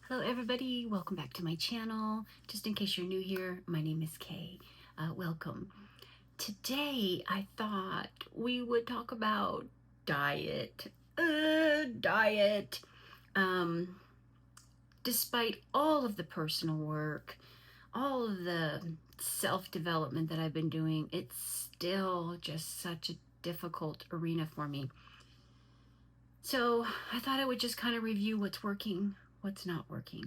Hello everybody, welcome back to my channel. Just in case you're new here, my name is Kay. Welcome. Today I thought we would talk about diet. Diet. Um, Despite all of the personal work, all of the self-development that I've been doing, it's still just such a difficult arena for me. So I thought I would just kind of review what's working, what's not working,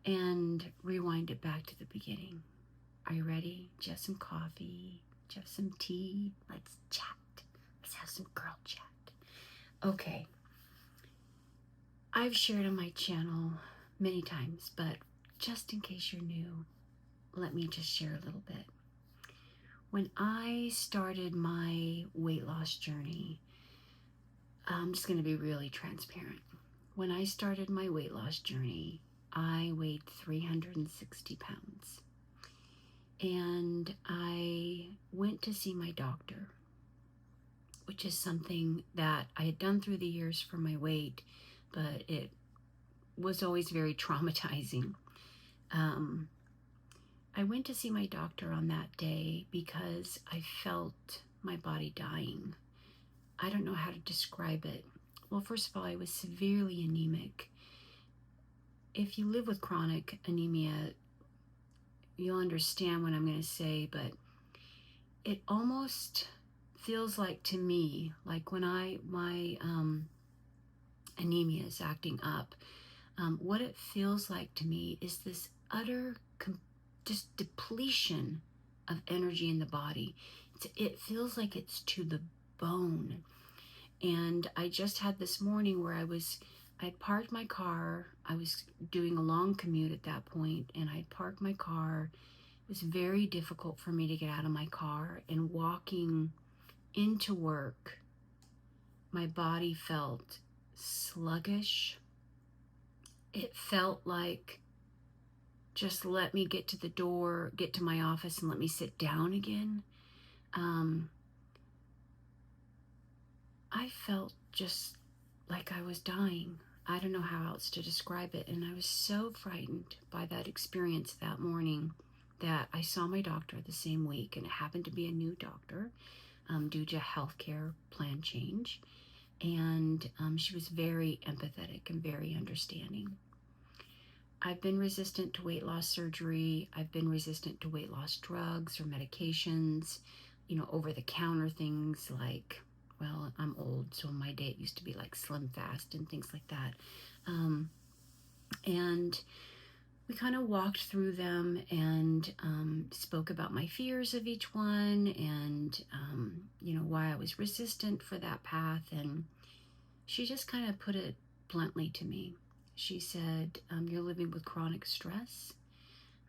and rewind it back to the beginning. Are you ready? Do you have some coffee? Do you have some tea? Let's chat. Let's have some girl chat. Okay. I've shared on my channel many times, but just in case you're new, let me just share a little bit. When I started my weight loss journey, I'm just going to be really transparent. When I started my weight loss journey, I weighed 360 pounds. And I went to see my doctor, which is something that I had done through the years for my weight, but it was always very traumatizing. I went to see my doctor on that day because I felt my body dying. I don't know how to describe it. Well, first of all, I was severely anemic. If you live with chronic anemia, you'll understand what I'm going to say, but it almost feels like to me, like when my anemia is acting up, what it feels like to me is this utter just depletion of energy in the body. It feels like it's to the bone. And I just had this morning where I parked my car. I was doing a long commute at that point, and I parked my car. It was very difficult for me to get out of my car, and walking into work, my body felt sluggish. It felt like, just let me get to the door, get to my office, and let me sit down again. I felt just like I was dying. I don't know how else to describe it. And I was so frightened by that experience that morning that I saw my doctor the same week, and it happened to be a new doctor due to healthcare plan change. And she was very empathetic and very understanding. I've been resistant to weight loss surgery. I've been resistant to weight loss drugs or medications, over-the-counter things like, well, I'm old, so in my day it used to be like Slim Fast and things like that. And we kind of walked through them and spoke about my fears of each one and, why I was resistant for that path. And she just kind of put it bluntly to me. She said, you're living with chronic stress.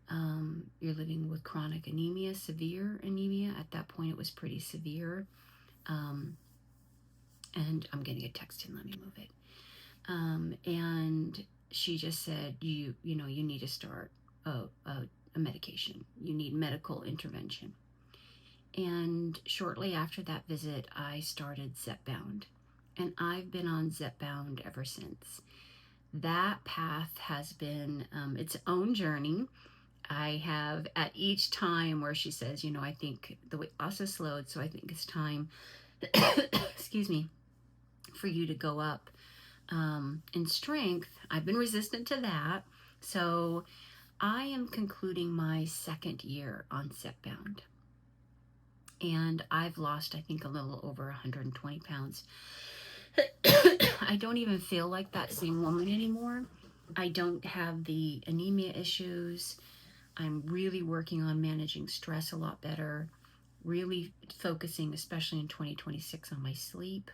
You're living with chronic anemia, severe anemia. At that point, it was pretty severe. And I'm getting a text in, let me move it. And she just said, you need to start a medication. You need medical intervention. And shortly after that visit, I started Zepbound. And I've been on Zepbound ever since. That path has been its own journey. I have at each time where she says, I think the weight loss has slowed, so I think it's time, excuse me, for you to go up in strength. I've been resistant to that. So I am concluding my second year on Zepbound. And I've lost, I think, a little over 120 pounds. I don't even feel like that same woman anymore. I don't have the anemia issues. I'm really working on managing stress a lot better, really focusing, especially in 2026, on my sleep.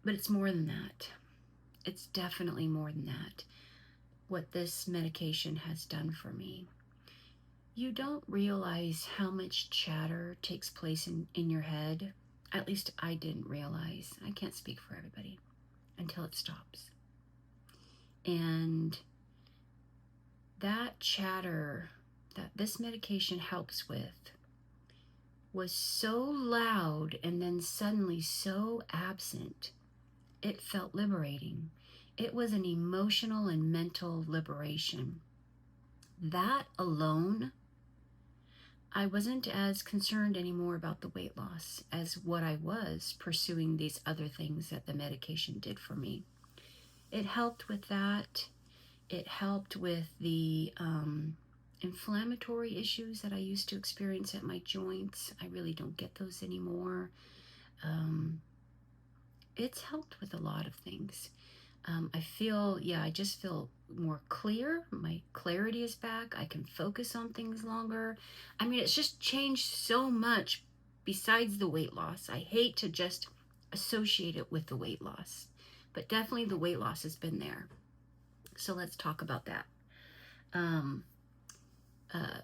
But it's more than that. It's definitely more than that. What this medication has done for me. You don't realize how much chatter takes place in your head. At least I didn't realize. I can't speak for everybody until it stops. And that chatter that this medication helps with was so loud and then suddenly so absent. It felt liberating. It was an emotional and mental liberation. That alone, I wasn't as concerned anymore about the weight loss as what I was pursuing these other things that the medication did for me. It helped with that. It helped with the inflammatory issues that I used to experience at my joints. I really don't get those anymore. Um, it's helped with a lot of things. I feel, I just feel more clear. My clarity is back. I can focus on things longer. I mean, it's just changed so much besides the weight loss. I hate to just associate it with the weight loss, but definitely the weight loss has been there. So let's talk about that. Um, uh,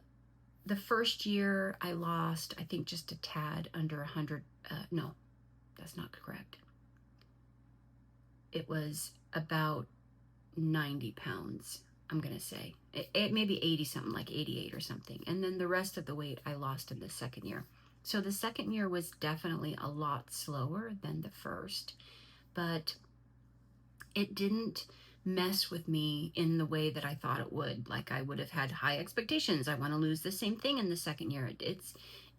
the first year I lost, I think, just a tad under 100. No, that's not correct. It was about 90 pounds, I'm going to say. It may be 80 something, like 88 or something. And then the rest of the weight I lost in the second year. So the second year was definitely a lot slower than the first, but it didn't mess with me in the way that I thought it would. Like, I would have had high expectations. I want to lose the same thing in the second year.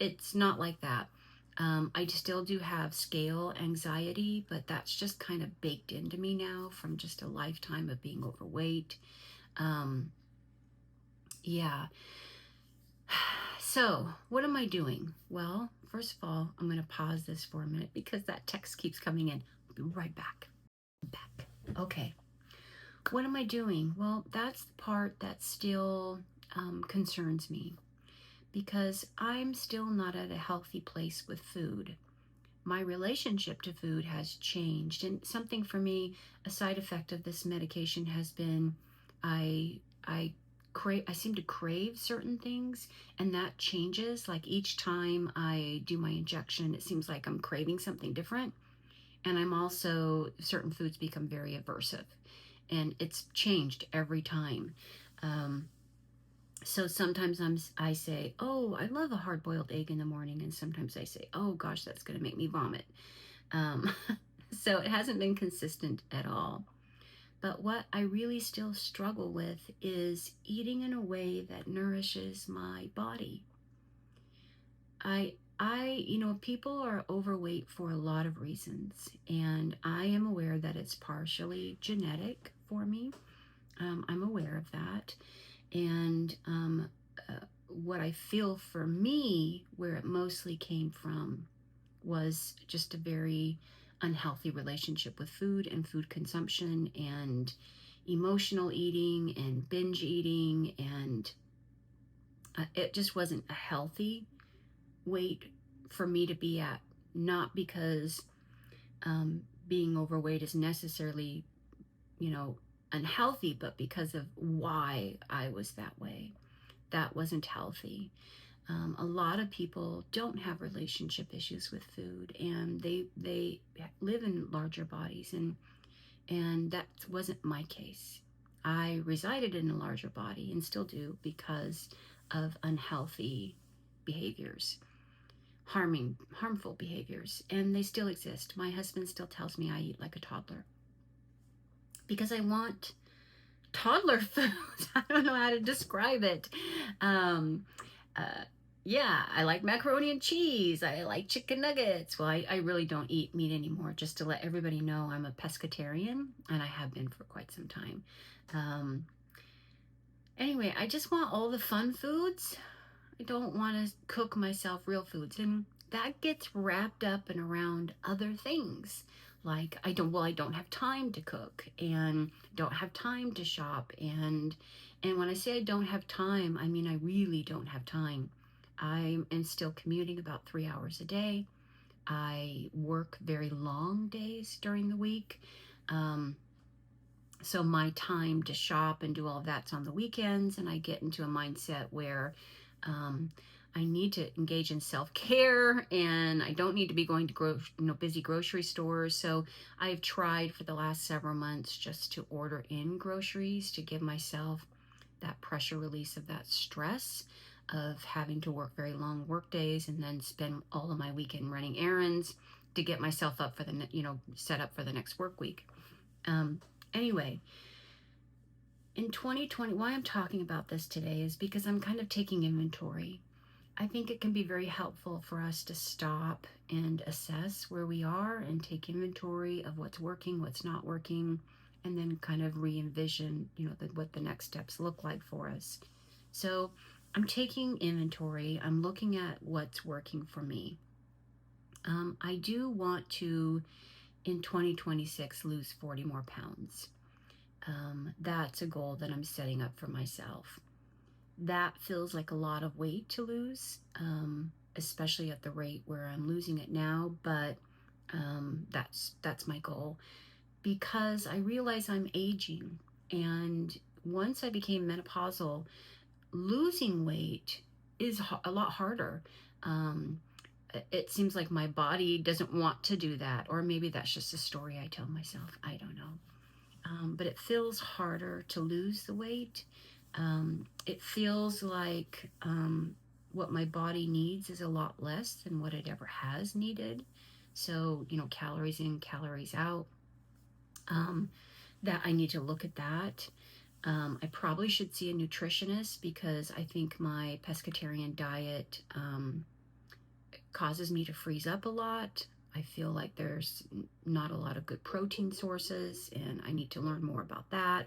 It's not like that. I still do have scale anxiety, but that's just kind of baked into me now from just a lifetime of being overweight. Yeah. So what am I doing? Well, first of all, I'm going to pause this for a minute because that text keeps coming in. I'll be right back. Okay. What am I doing? Well, that's the part that still concerns me because I'm still not at a healthy place with food. My relationship to food has changed, and something for me, a side effect of this medication has been I seem to crave certain things, and that changes. Like, each time I do my injection, it seems like I'm craving something different, and I'm also, certain foods become very aversive, and it's changed every time. So sometimes I say, oh, I love a hard-boiled egg in the morning, and sometimes I say, oh gosh, that's going to make me vomit. Um, so it hasn't been consistent at all. But what I really still struggle with is eating in a way that nourishes my body. People are overweight for a lot of reasons, and I am aware that it's partially genetic for me. I'm aware of that. And what I feel for me, where it mostly came from, was just a very unhealthy relationship with food and food consumption and emotional eating and binge eating. And it just wasn't a healthy weight for me to be at, not because being overweight is necessarily, unhealthy, but because of why I was that way. That wasn't healthy. A lot of people don't have relationship issues with food, and they live in larger bodies, and that wasn't my case. I resided in a larger body and still do because of unhealthy behaviors, harmful behaviors, and they still exist. My husband still tells me I eat like a toddler because I want toddler food. I don't know how to describe it. Yeah, I like macaroni and cheese. I like chicken nuggets. Well, I really don't eat meat anymore, just to let everybody know I'm a pescatarian, and I have been for quite some time. Anyway, I just want all the fun foods. I don't want to cook myself real foods, and that gets wrapped up and around other things. Like, I don't have time to cook, and don't have time to shop, and when I say I don't have time, I mean I really don't have time. I am still commuting about 3 hours a day. I work very long days during the week. So my time to shop and do all of that's on the weekends, and I get into a mindset where I need to engage in self-care, and I don't need to be going to busy grocery stores. So I've tried for the last several months just to order in groceries to give myself that pressure release of that stress of having to work very long work days and then spend all of my weekend running errands to get myself up for set up for the next work week. Anyway, in 2020, why I'm talking about this today is because I'm kind of taking inventory. I think it can be very helpful for us to stop and assess where we are and take inventory of what's working, what's not working, and then kind of re-envision, what the next steps look like for us. So I'm taking inventory. I'm looking at what's working for me. I do want to, in 2026, lose 40 more pounds. That's a goal that I'm setting up for myself. That feels like a lot of weight to lose, especially at the rate where I'm losing it now, but that's my goal, because I realize I'm aging, and once I became menopausal, losing weight is a lot harder. Um, it seems like my body doesn't want to do that, or maybe that's just a story I tell myself. I don't know. But it feels harder to lose the weight. It feels like what my body needs is a lot less than what it ever has needed. So, calories in, calories out. That I need to look at that. I probably should see a nutritionist, because I think my pescatarian diet causes me to freeze up a lot. I feel like there's not a lot of good protein sources, and I need to learn more about that.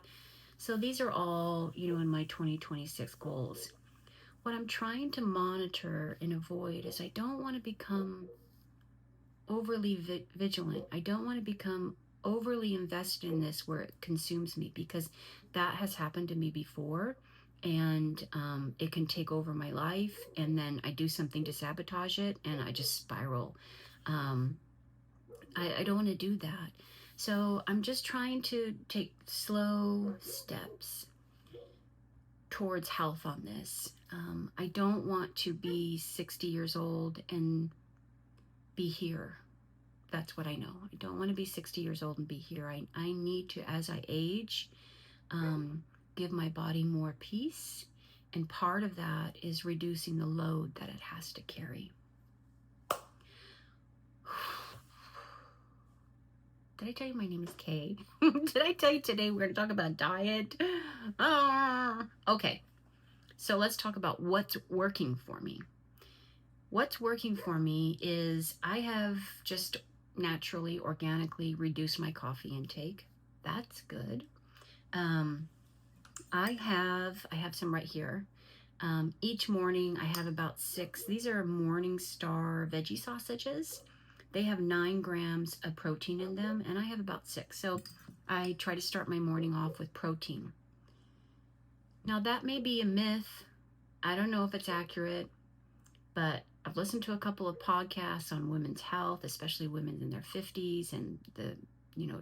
So these are all, in my 2026 goals. What I'm trying to monitor and avoid is I don't want to become overly vigilant. I don't want to become overly invested in this where it consumes me, because that has happened to me before, and it can take over my life, and then I do something to sabotage it and I just spiral. I don't want to do that. So I'm just trying to take slow steps towards health on this. I don't want to be 60 years old and be here. That's what I know. I don't want to be 60 years old and be here. I need to, as I age, give my body more peace. And part of that is reducing the load that it has to carry. Did I tell you my name is Kay? Did I tell you today we're going to talk about diet? Okay. So let's talk about what's working for me. What's working for me is I have just naturally, organically reduced my coffee intake. That's good. I have some right here. Each morning I have about 6. These are Morningstar veggie sausages. They have 9 grams of protein in them, and I have about 6. So I try to start my morning off with protein. Now that may be a myth. I don't know if it's accurate, but I've listened to a couple of podcasts on women's health, especially women in their 50s, and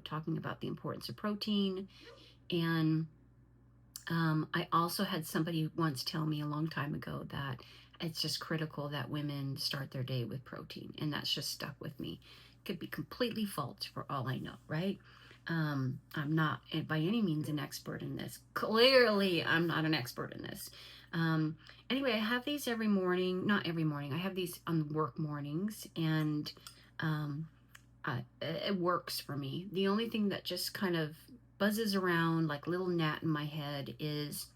talking about the importance of protein. And I also had somebody once tell me a long time ago that it's just critical that women start their day with protein, and that's just stuck with me. It could be completely false for all I know, right? I'm not by any means an expert in this. Clearly, I'm not an expert in this. Anyway, I have these every morning. Not every morning. I have these on work mornings, and it works for me. The only thing that just kind of buzzes around like little gnat in my head is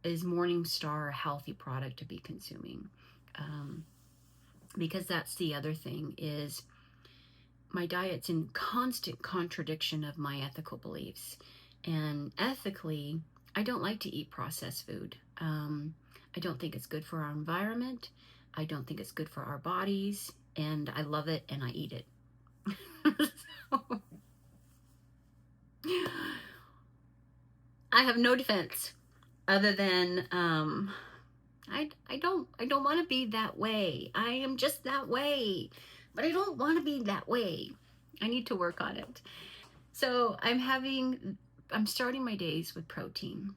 Morningstar a healthy product to be consuming? Because that's the other thing, is my diet's in constant contradiction of my ethical beliefs. And ethically, I don't like to eat processed food. I don't think it's good for our environment. I don't think it's good for our bodies. And I love it and I eat it. So, I have no defense other than I don't want to be that way. I am just that way, but I don't want to be that way. I need to work on it. So I'm starting my days with protein.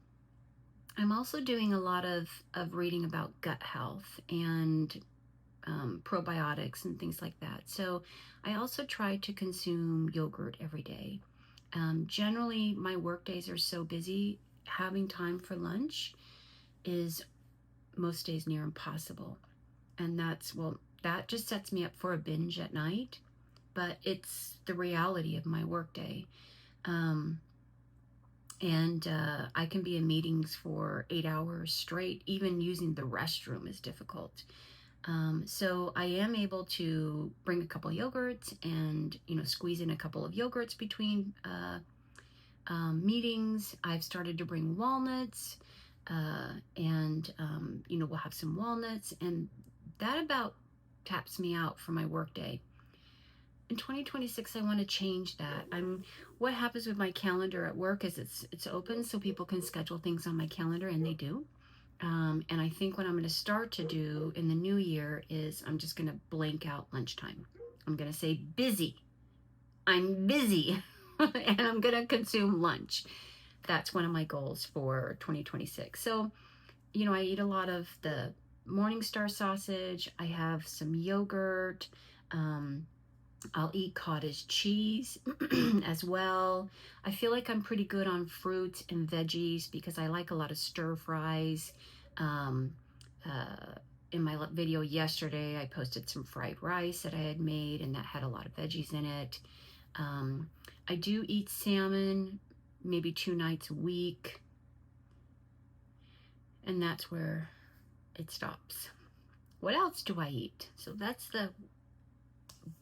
I'm also doing a lot of reading about gut health and probiotics and things like that. So I also try to consume yogurt every day. Generally, my work days are so busy, having time for lunch is most days near impossible. And that just sets me up for a binge at night, but it's the reality of my work day. And I can be in meetings for 8 hours straight. Even using the restroom is difficult. So I am able to bring a couple yogurts and, squeeze in a couple of yogurts between meetings. I've started to bring walnuts, and we'll have some walnuts, and that about taps me out for my workday. In 2026, I want to change that. What happens with my calendar at work is it's open so people can schedule things on my calendar, and they do. And I think what I'm going to start to do in the new year is I'm just going to blank out lunchtime. I'm going to say busy. I'm busy. And I'm going to consume lunch. That's one of my goals for 2026. So, I eat a lot of the Morningstar sausage. I have some yogurt. I'll eat cottage cheese as well. I feel like I'm pretty good on fruits and veggies because I like a lot of stir fries. Um, in my video yesterday, I posted some fried rice that I had made, and that had a lot of veggies in it. I do eat salmon maybe 2 nights a week, and that's where it stops. What else do I eat? So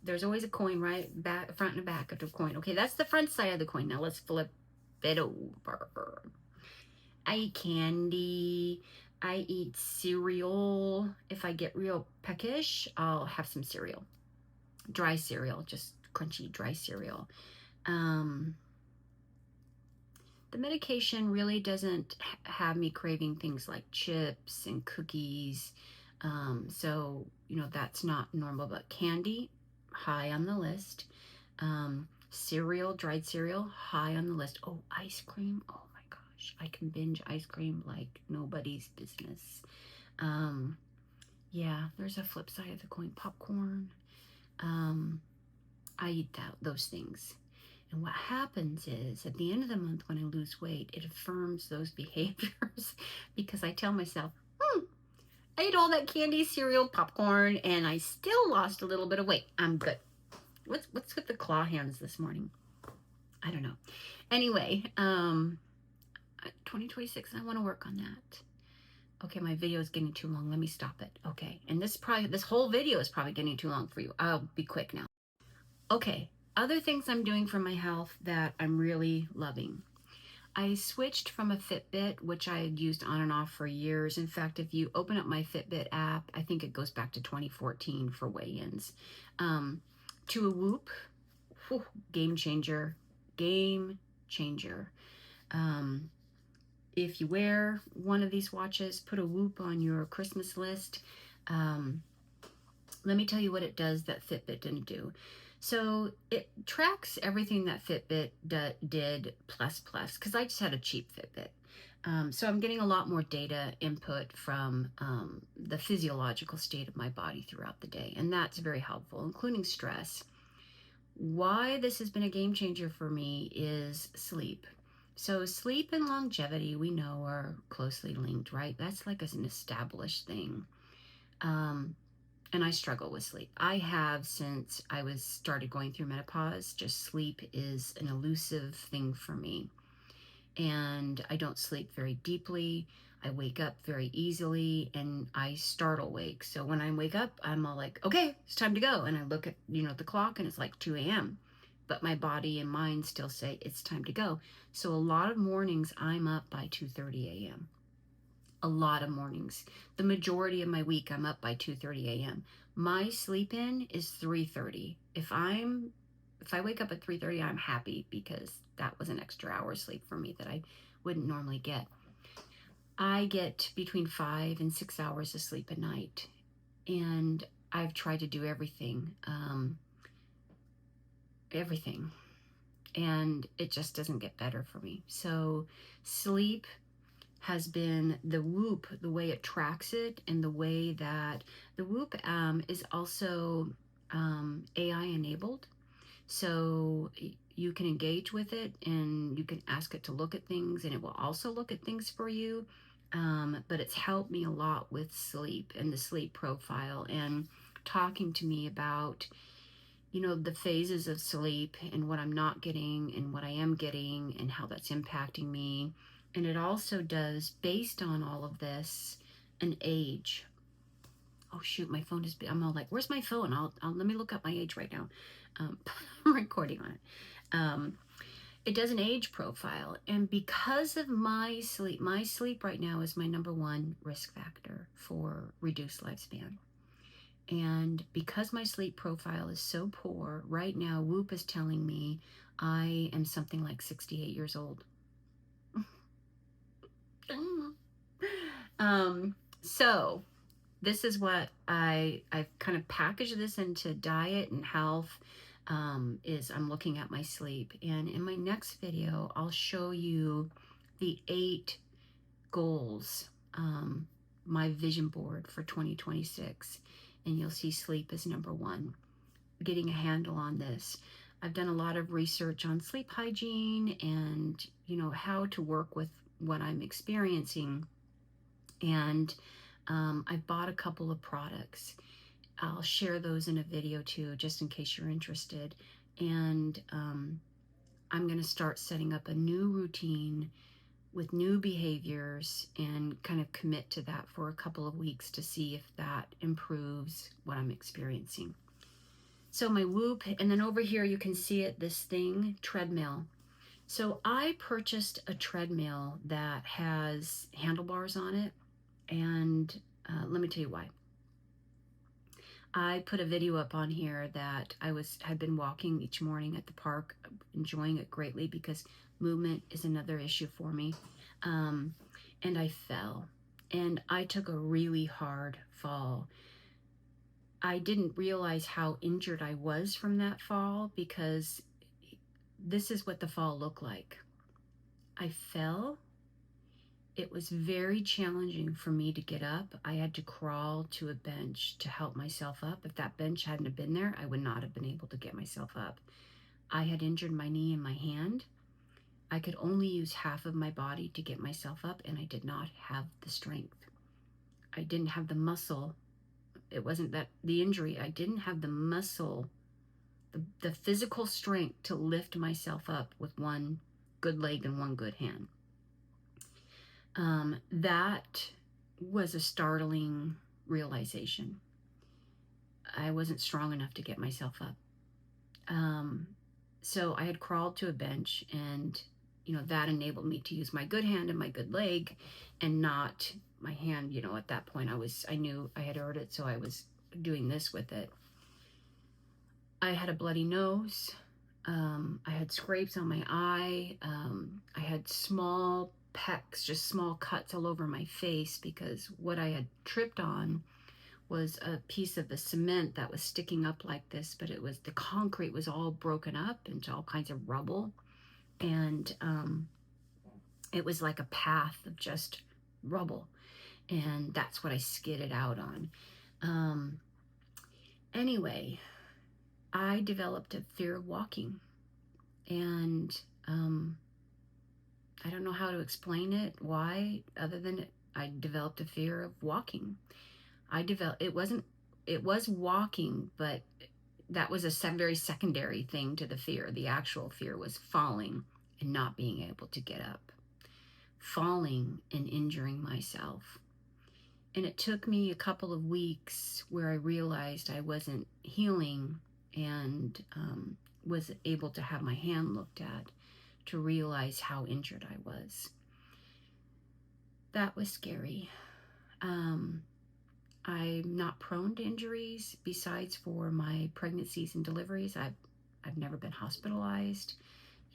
there's always a coin, right? Back, front and back of the coin. Okay, that's the front side of the coin. Now let's flip it over. I eat candy. I eat cereal. If I get real peckish, I'll have some cereal. Dry cereal, just crunchy dry cereal. The medication really doesn't have me craving things like chips and cookies. So, that's not normal, but candy, high on the list. Cereal, dried cereal, high on the list. Oh, ice cream. Oh my gosh. I can binge ice cream like nobody's business. Yeah, there's a flip side of the coin. Popcorn. I eat those things. And what happens is at the end of the month when I lose weight, it affirms those behaviors because I tell myself, I ate all that candy, cereal, popcorn, and I still lost a little bit of weight. I'm good. What's with the claw hands this morning? I don't know. Anyway, 2026, I want to work on that. Okay, my video is getting too long. Let me stop it. Okay, and this whole video is probably getting too long for you. I'll be quick now. Okay, other things I'm doing for my health that I'm really loving. I switched from a Fitbit, which I had used on and off for years. In fact, if you open up my Fitbit app, I think it goes back to 2014 for weigh-ins, to a Whoop. Whew, game changer. Game changer. If you wear one of these watches, put a Whoop on your Christmas list. Let me tell you what it does that Fitbit didn't do. So it tracks everything that Fitbit did plus, because I just had a cheap Fitbit. So I'm getting a lot more data input from the physiological state of my body throughout the day. And that's very helpful, including stress. Why this has been a game changer for me is sleep. So sleep and longevity, we know, are closely linked, right? That's like an established thing. And I struggle with sleep. I have since I started going through menopause. Just sleep is an elusive thing for me. And I don't sleep very deeply. I wake up very easily and I startle wake. So when I wake up, I'm all like, okay, it's time to go. And I look at, the clock and it's like 2 a.m. But my body and mind still say it's time to go. So a lot of mornings I'm up by 2:30 a.m. A lot of mornings. The majority of my week, I'm up by 2:30 a.m. My sleep in is 3:30. If I wake up at 3:30, I'm happy because that was an extra hour sleep for me that I wouldn't normally get. I get between 5 and 6 hours of sleep a night, and I've tried to do everything, and it just doesn't get better for me. So sleep has been the Whoop, the way it tracks it, and the way that the Whoop is also AI enabled. So you can engage with it and you can ask it to look at things and it will also look at things for you. But it's helped me a lot with sleep and the sleep profile and talking to me about the phases of sleep and what I'm not getting and what I am getting and how that's impacting me. And it also does, based on all of this, an age. Oh shoot, my phone is, I'm all like, where's my phone? Let me look up my age right now. I'm recording on it. It does an age profile. And because of my sleep right now is my number one risk factor for reduced lifespan. And because my sleep profile is so poor, right now, Whoop is telling me I am something like 68 years old. So this is what I've kind of packaged this into diet and health, is I'm looking at my sleep. And in my next video, I'll show you the 8 goals, my vision board for 2026. And you'll see sleep as number 1. Getting a handle on this. I've done a lot of research on sleep hygiene and, how to work with what I'm experiencing. And I bought a couple of products. I'll share those in a video too, just in case you're interested. And I'm going to start setting up a new routine with new behaviors and kind of commit to that for a couple of weeks to see if that improves what I'm experiencing. So my Whoop, and then over here you can see it, this thing, treadmill. So I purchased a treadmill that has handlebars on it, and let me tell you why. I put a video up on here that had been walking each morning at the park, enjoying it greatly because movement is another issue for me. And I fell, and I took a really hard fall. I didn't realize how injured I was from that fall because this is what the fall looked like. I fell. It was very challenging for me to get up. I had to crawl to a bench to help myself up. If that bench hadn't have been there, I would not have been able to get myself up. I had injured my knee and my hand. I could only use half of my body to get myself up, and I did not have the strength. I didn't have the muscle. It wasn't that the injury. I didn't have the muscle, the physical strength to lift myself up with one good leg and one good hand. That was a startling realization. I wasn't strong enough to get myself up. So I had crawled to a bench, and that enabled me to use my good hand and my good leg and not my hand. At that point I knew I had hurt it, so I was doing this with it. I had a bloody nose. I had scrapes on my eye. I had small pecks, just small cuts all over my face because what I had tripped on was a piece of the cement that was sticking up like this, but the concrete was all broken up into all kinds of rubble. And it was like a path of just rubble. And that's what I skidded out on. Anyway, I developed a fear of walking. And I don't know how to explain it, why, other than I developed a fear of walking. It was walking, but that was a very secondary thing to the fear. The actual fear was falling and not being able to get up. Falling and injuring myself. And it took me a couple of weeks where I realized I wasn't healing and was able to have my hand looked at to realize how injured I was. That was scary. I'm not prone to injuries besides for my pregnancies and deliveries. I've never been hospitalized.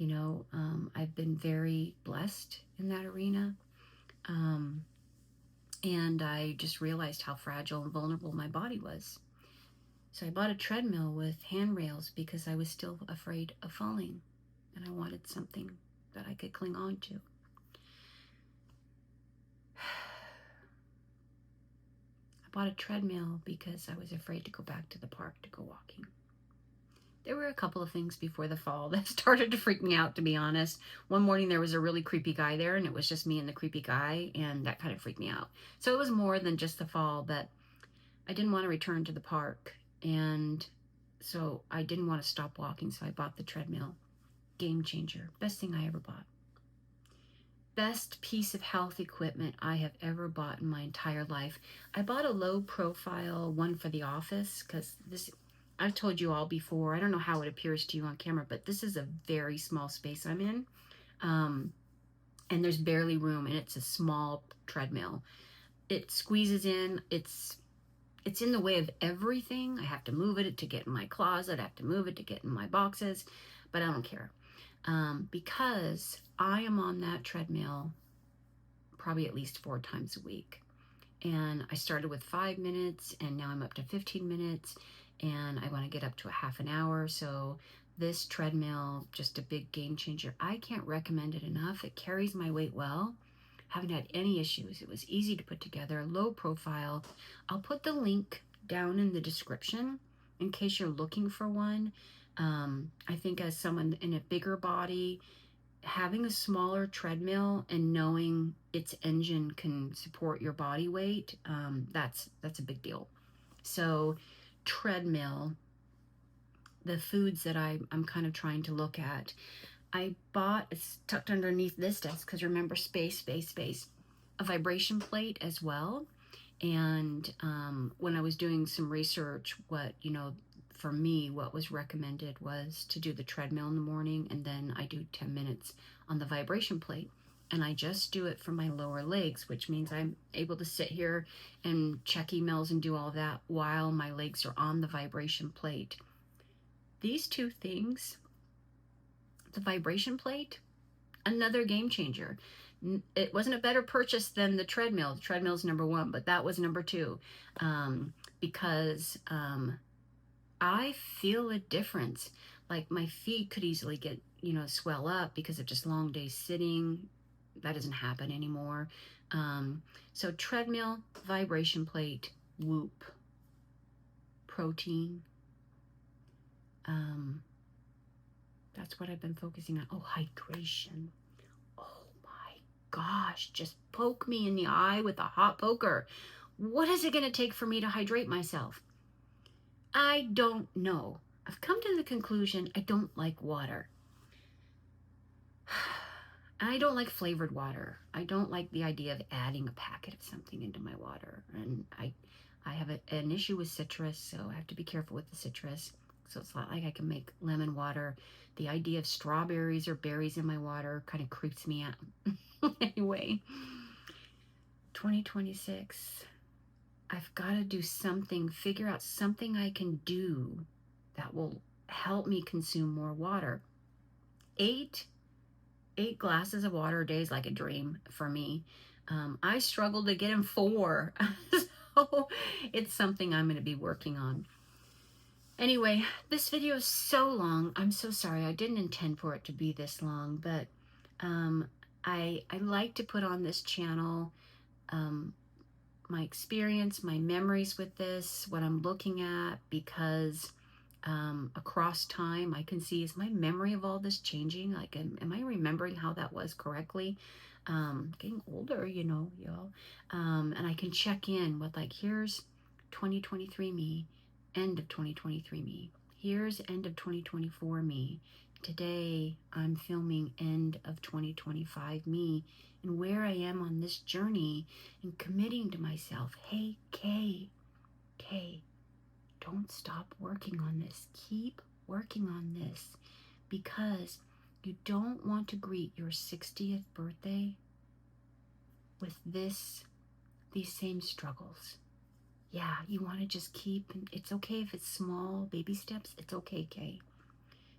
I've been very blessed in that arena. And I just realized how fragile and vulnerable my body was. So I bought a treadmill with handrails because I was still afraid of falling, and I wanted something that I could cling on to. I bought a treadmill because I was afraid to go back to the park to go walking. There were a couple of things before the fall that started to freak me out, to be honest. One morning there was a really creepy guy there, and it was just me and the creepy guy, and that kind of freaked me out. So it was more than just the fall, but I didn't want to return to the park. And So I didn't want to stop walking, so I bought the treadmill. Game changer. Best thing I ever bought. Best piece of health equipment I have ever bought in my entire life. I bought a low profile one for the office because this, I've told you all before, I don't know how it appears to you on camera, but this is a very small space I'm in. And there's barely room, and it's a small treadmill. It squeezes in, it's in the way of everything. I have to move it to get in my closet, I have to move it to get in my boxes, but I don't care. Because I am on that treadmill probably at least 4 times a week. And I started with 5 minutes, and now I'm up to 15 minutes, and I want to get up to a half an hour. So this treadmill, just a big game changer. I can't recommend it enough. It carries my weight well. Haven't had any issues. It was easy to put together, low profile. I'll put the link down in the description in case you're looking for one. I think as someone in a bigger body, having a smaller treadmill and knowing its engine can support your body weight, that's a big deal. So treadmill, the foods that I'm kind of trying to look at. I bought, it's tucked underneath this desk because remember, space, a vibration plate as well. And when I was doing some research, for me, what was recommended was to do the treadmill in the morning, and then I do 10 minutes on the vibration plate. And I just do it for my lower legs, which means I'm able to sit here and check emails and do all that while my legs are on the vibration plate. These two things, the vibration plate, another game changer. It wasn't a better purchase than the treadmill. The treadmill's number 1, but that was number 2, because I feel a difference. Like my feet could easily get, swell up because of just long days sitting. That doesn't happen anymore. So treadmill, vibration plate, Whoop, protein. That's what I've been focusing on. Oh, hydration. Oh my gosh, just poke me in the eye with a hot poker. What is it going to take for me to hydrate myself? I don't know. I've come to the conclusion I don't like water. I don't like flavored water. I don't like the idea of adding a packet of something into my water. And I have an issue with citrus, so I have to be careful with the citrus. So it's not like I can make lemon water. The idea of strawberries or berries in my water kind of creeps me out. Anyway, 2026, I've got to do something, figure out something I can do that will help me consume more water. 8 glasses of water a day is like a dream for me. I struggle to get in 4. So it's something I'm going to be working on. Anyway, this video is so long. I'm so sorry. I didn't intend for it to be this long, but I like to put on this channel my experience, my memories with this, what I'm looking at, because across time I can see, is my memory of all this changing? Like, am I remembering how that was correctly? Getting older, y'all. And I can check in with, like, here's 2023 me, end of 2023 me. Here's end of 2024 me. Today I'm filming end of 2025 me, and where I am on this journey, and committing to myself, hey, Kay, don't stop working on this. Keep working on this, because you don't want to greet your 60th birthday with these same struggles. Yeah, you want to just keep, it's okay if it's small baby steps. It's okay, Kay.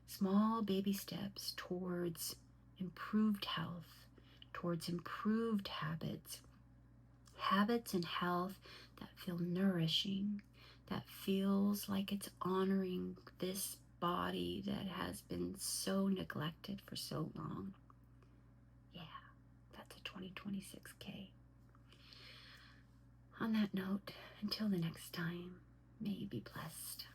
Small baby steps towards improved health, towards improved habits and health that feel nourishing, that feels like it's honoring this body that has been so neglected for so long. Yeah, that's a 2026K. On that note, until the next time, may you be blessed.